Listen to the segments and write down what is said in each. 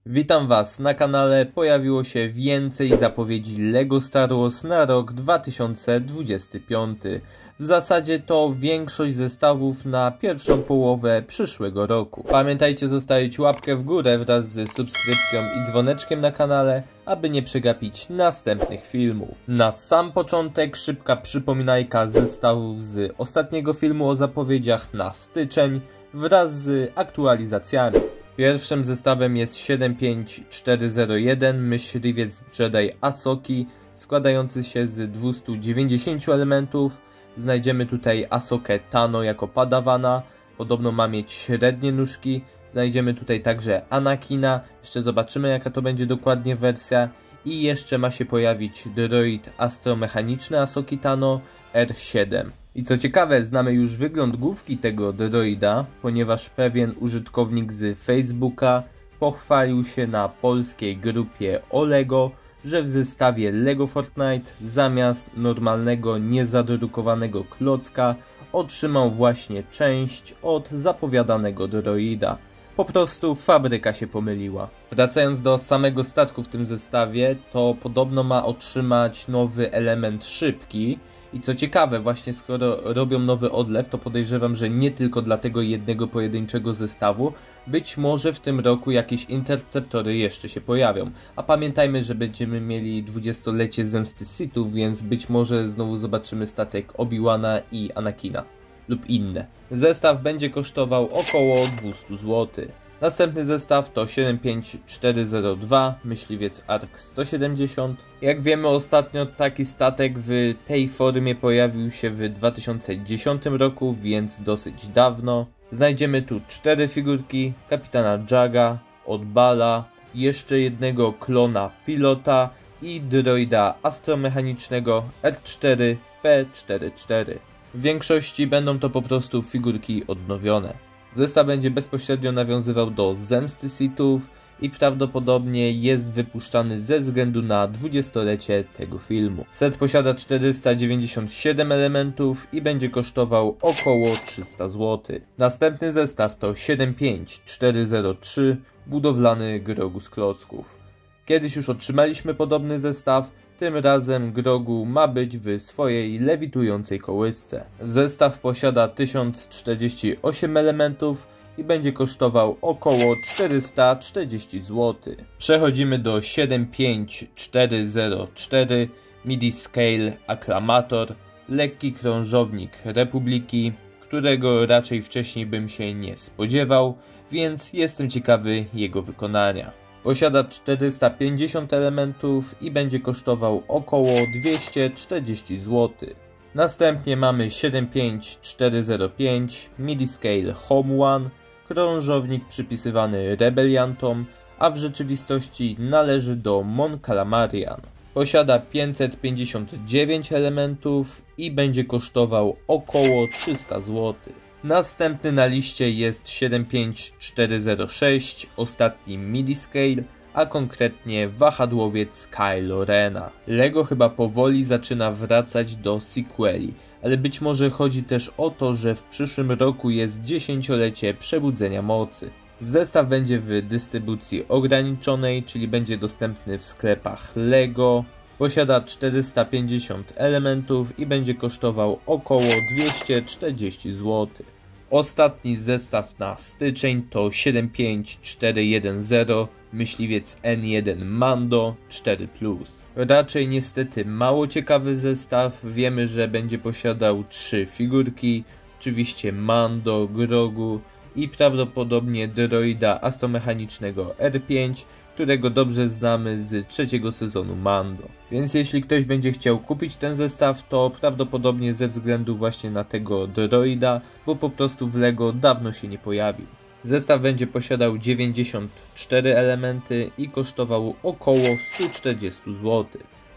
Witam Was na kanale. Pojawiło się więcej zapowiedzi LEGO Star Wars na rok 2025. W zasadzie to większość zestawów na pierwszą połowę przyszłego roku. Pamiętajcie zostawić łapkę w górę wraz z subskrypcją i dzwoneczkiem na kanale, aby nie przegapić następnych filmów. Na sam początek szybka przypominajka zestawów z ostatniego filmu o zapowiedziach na styczeń wraz z aktualizacjami. Pierwszym zestawem jest 75401 Myśliwiec Jedi Ahsoki, składający się z 290 elementów. Znajdziemy tutaj Ahsokę Tano jako padawana, podobno ma mieć średnie nóżki. Znajdziemy tutaj także Anakina, jeszcze zobaczymy jaka to będzie dokładnie wersja. I jeszcze ma się pojawić droid astromechaniczny Ahsoki Tano R7. I co ciekawe, znamy już wygląd główki tego droida, ponieważ pewien użytkownik z Facebooka pochwalił się na polskiej grupie o LEGO, że w zestawie LEGO Fortnite zamiast normalnego, niezadrukowanego klocka otrzymał właśnie część od zapowiadanego droida. Po prostu fabryka się pomyliła. Wracając do samego statku w tym zestawie, to podobno ma otrzymać nowy element szybki. I co ciekawe, właśnie skoro robią nowy odlew, to podejrzewam, że nie tylko dla tego jednego pojedynczego zestawu. Być może w tym roku jakieś interceptory jeszcze się pojawią. A pamiętajmy, że będziemy mieli 20-lecie Zemsty Sithów, więc być może znowu zobaczymy statek Obi-Wana i Anakina. Lub inne. Zestaw będzie kosztował około 200 zł. Następny zestaw to 75402 Myśliwiec ARC 170. Jak wiemy, ostatnio taki statek w tej formie pojawił się w 2010 roku, więc dosyć dawno. Znajdziemy tu 4 figurki kapitana Jaga, Oddbala, jeszcze jednego klona pilota i droida astromechanicznego R4P44. W większości będą to po prostu figurki odnowione. Zestaw będzie bezpośrednio nawiązywał do Zemsty Sithów i prawdopodobnie jest wypuszczany ze względu na 20-lecie tego filmu. Set posiada 497 elementów i będzie kosztował około 300 zł. Następny zestaw to 75403 Budowlany Grogu z klocków. Kiedyś już otrzymaliśmy podobny zestaw. Tym razem Grogu ma być w swojej lewitującej kołysce. Zestaw posiada 1048 elementów i będzie kosztował około 440 zł. Przechodzimy do 75404 Midi Scale Acclamator, lekki krążownik Republiki, którego raczej wcześniej bym się nie spodziewał, więc jestem ciekawy jego wykonania. Posiada 450 elementów i będzie kosztował około 240 zł. Następnie mamy 75405 Midi Scale Home One, krążownik przypisywany rebeliantom, a w rzeczywistości należy do Mon Calamarian. Posiada 559 elementów i będzie kosztował około 300 zł. Następny na liście jest 75406, ostatni Midi Scale, a konkretnie wahadłowiec Kylo Rena. LEGO chyba powoli zaczyna wracać do sequeli, ale być może chodzi też o to, że w przyszłym roku jest 10-lecie Przebudzenia Mocy. Zestaw będzie w dystrybucji ograniczonej, czyli będzie dostępny w sklepach LEGO. Posiada 450 elementów i będzie kosztował około 240 zł. Ostatni zestaw na styczeń to 75410 Myśliwiec N1 Mando 4+. Raczej niestety mało ciekawy zestaw. Wiemy, że będzie posiadał 3 figurki, oczywiście Mando, Grogu i prawdopodobnie droida astromechanicznego R5, którego dobrze znamy z trzeciego sezonu Mando. Więc jeśli ktoś będzie chciał kupić ten zestaw, to prawdopodobnie ze względu właśnie na tego droida, bo po prostu w LEGO dawno się nie pojawił. Zestaw będzie posiadał 94 elementy i kosztował około 140 zł.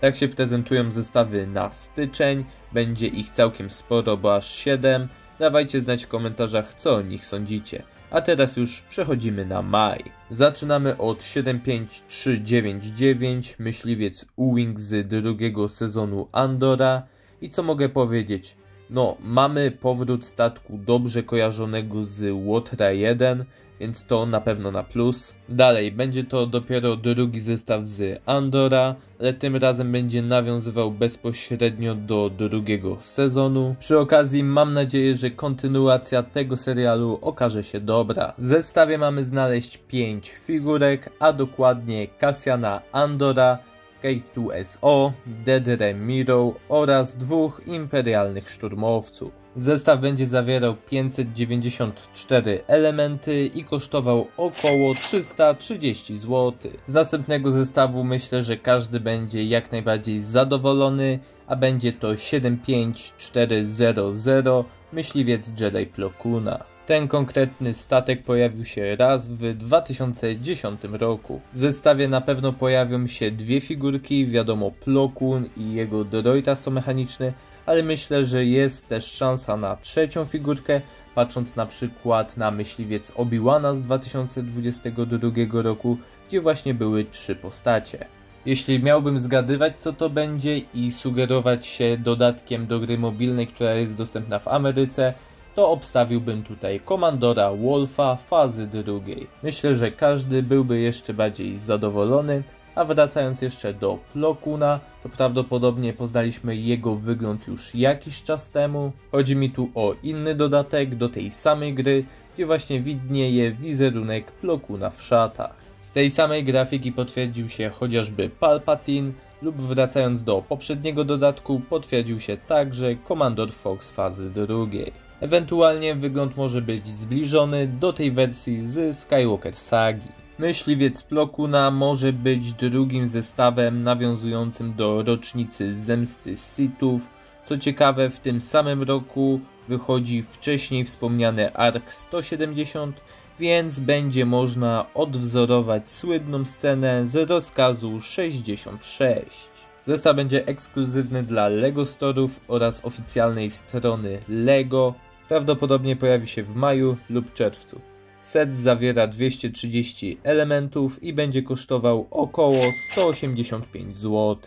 Tak się prezentują zestawy na styczeń, będzie ich całkiem sporo, bo aż 7. Dawajcie znać w komentarzach, co o nich sądzicie. A teraz już przechodzimy na maj. Zaczynamy od 75399 Myśliwiec U-Wing z drugiego sezonu Andora. I co mogę powiedzieć? No, mamy powrót statku dobrze kojarzonego z Łotra 1, więc to na pewno na plus. Dalej, będzie to dopiero drugi zestaw z Andora, ale tym razem będzie nawiązywał bezpośrednio do drugiego sezonu. Przy okazji mam nadzieję, że kontynuacja tego serialu okaże się dobra. W zestawie mamy znaleźć 5 figurek, a dokładnie Cassiana Andora, K2SO, Dedre Miro oraz 2 imperialnych szturmowców. Zestaw będzie zawierał 594 elementy i kosztował około 330 zł. Z następnego zestawu myślę, że każdy będzie jak najbardziej zadowolony, a będzie to 75400 Myśliwiec Jedi Plo Koona. Ten konkretny statek pojawił się raz w 2010 roku. W zestawie na pewno pojawią się 2 figurki, wiadomo Plo Koon i jego droid astromechaniczny, ale myślę, że jest też szansa na 3. figurkę, patrząc na przykład na Myśliwiec Obi-Wana z 2022 roku, gdzie właśnie były 3 postacie. Jeśli miałbym zgadywać co to będzie i sugerować się dodatkiem do gry mobilnej, która jest dostępna w Ameryce, to obstawiłbym tutaj Komandora Wolfa fazy drugiej. Myślę, że każdy byłby jeszcze bardziej zadowolony, a wracając jeszcze do Plo Koona, to prawdopodobnie poznaliśmy jego wygląd już jakiś czas temu. Chodzi mi tu o inny dodatek do tej samej gry, gdzie właśnie widnieje wizerunek Plo Koona w szatach. Z tej samej grafiki potwierdził się chociażby Palpatine, lub wracając do poprzedniego dodatku potwierdził się także Komandor Fox fazy drugiej. Ewentualnie wygląd może być zbliżony do tej wersji z Skywalker Sagi. Myśliwiec Plo Koona może być drugim zestawem nawiązującym do rocznicy zemsty Sithów. Co ciekawe, w tym samym roku wychodzi wcześniej wspomniany ARC 170, więc będzie można odwzorować słynną scenę z rozkazu 66. Zestaw będzie ekskluzywny dla LEGO Storów oraz oficjalnej strony LEGO. Prawdopodobnie pojawi się w maju lub czerwcu. Set zawiera 230 elementów i będzie kosztował około 185 zł.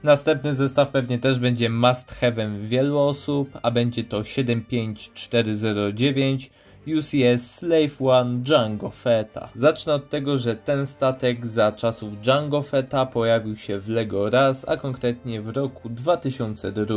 Następny zestaw pewnie też będzie must have'em wielu osób, a będzie to 75409 UCS Slave One Jango Fetta. Zacznę od tego, że ten statek za czasów Jango Fetta pojawił się w LEGO raz, a konkretnie w roku 2002.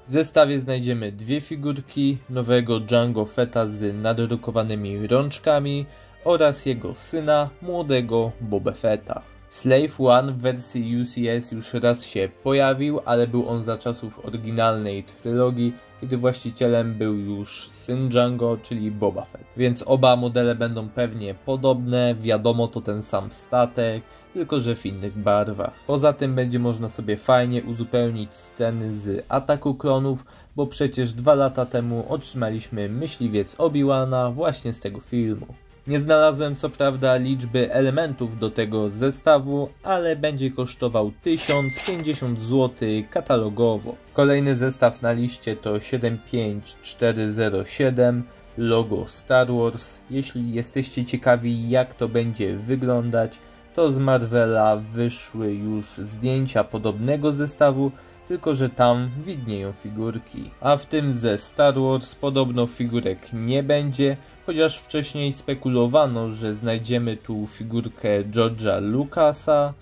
W zestawie znajdziemy 2 figurki, nowego Jango Fetta z nadrukowanymi rączkami oraz jego syna, młodego Boba Fetta. Slave One w wersji UCS już raz się pojawił, ale był on za czasów oryginalnej trylogii, kiedy właścicielem był już syn Jango, czyli Boba Fett. Więc oba modele będą pewnie podobne, wiadomo to ten sam statek, tylko że w innych barwach. Poza tym będzie można sobie fajnie uzupełnić sceny z Ataku Klonów, bo przecież 2 lata temu otrzymaliśmy Myśliwiec Obi-Wana właśnie z tego filmu. Nie znalazłem co prawda liczby elementów do tego zestawu, ale będzie kosztował 1050 zł katalogowo. Kolejny zestaw na liście to 75407 logo Star Wars. Jeśli jesteście ciekawi jak to będzie wyglądać, to z Marvela wyszły już zdjęcia podobnego zestawu, tylko że tam widnieją figurki. A w tym ze Star Wars podobno figurek nie będzie, chociaż wcześniej spekulowano, że znajdziemy tu figurkę George'a Lucasa.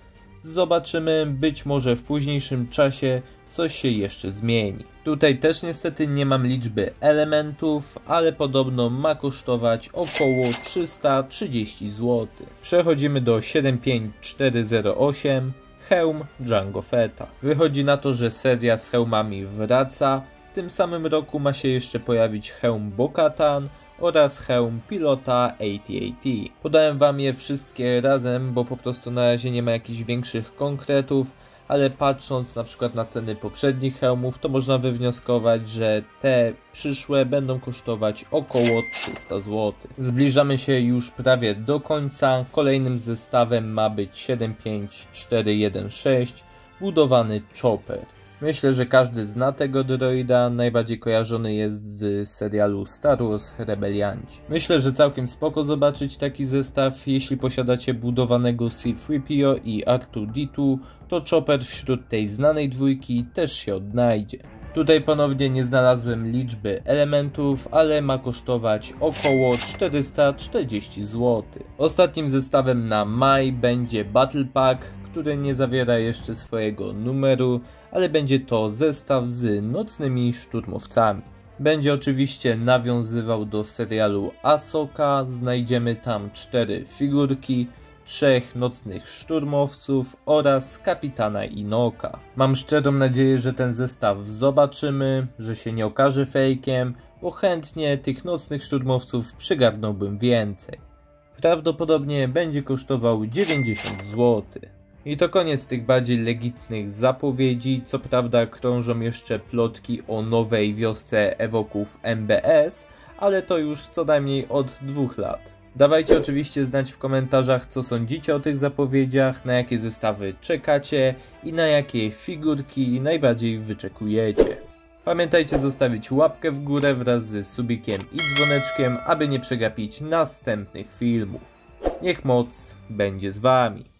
Zobaczymy, być może w późniejszym czasie coś się jeszcze zmieni. Tutaj też niestety nie mam liczby elementów, ale podobno ma kosztować około 330 zł. Przechodzimy do 75408. Hełm Jango Fetta. Wychodzi na to, że seria z hełmami wraca. W tym samym roku ma się jeszcze pojawić hełm Bo-Katan oraz hełm pilota AT-AT. Podałem wam je wszystkie razem, bo po prostu na razie nie ma jakichś większych konkretów, ale patrząc na przykład na ceny poprzednich hełmów, to można wywnioskować, że te przyszłe będą kosztować około 300 zł. Zbliżamy się już prawie do końca. Kolejnym zestawem ma być 75416 budowany Chopper. Myślę, że każdy zna tego droida, najbardziej kojarzony jest z serialu Star Wars Rebelianci. Myślę, że całkiem spoko zobaczyć taki zestaw. Jeśli posiadacie budowanego C-3PO i R2-D2, to Chopper wśród tej znanej dwójki też się odnajdzie. Tutaj ponownie nie znalazłem liczby elementów, ale ma kosztować około 440 zł. Ostatnim zestawem na maj będzie Battle Pack, który nie zawiera jeszcze swojego numeru, ale będzie to zestaw z nocnymi szturmowcami. Będzie oczywiście nawiązywał do serialu Ahsoka, znajdziemy tam 4 figurki, 3 nocnych szturmowców oraz kapitana Inoka. Mam szczerą nadzieję, że ten zestaw zobaczymy, że się nie okaże fejkiem, bo chętnie tych nocnych szturmowców przygarnąłbym więcej. Prawdopodobnie będzie kosztował 90 zł. I to koniec tych bardziej legitnych zapowiedzi. Co prawda krążą jeszcze plotki o nowej wiosce Ewoków MBS, ale to już co najmniej od 2 lat. Dawajcie oczywiście znać w komentarzach, co sądzicie o tych zapowiedziach, na jakie zestawy czekacie i na jakie figurki najbardziej wyczekujecie. Pamiętajcie zostawić łapkę w górę wraz z subikiem i dzwoneczkiem, aby nie przegapić następnych filmów. Niech moc będzie z wami.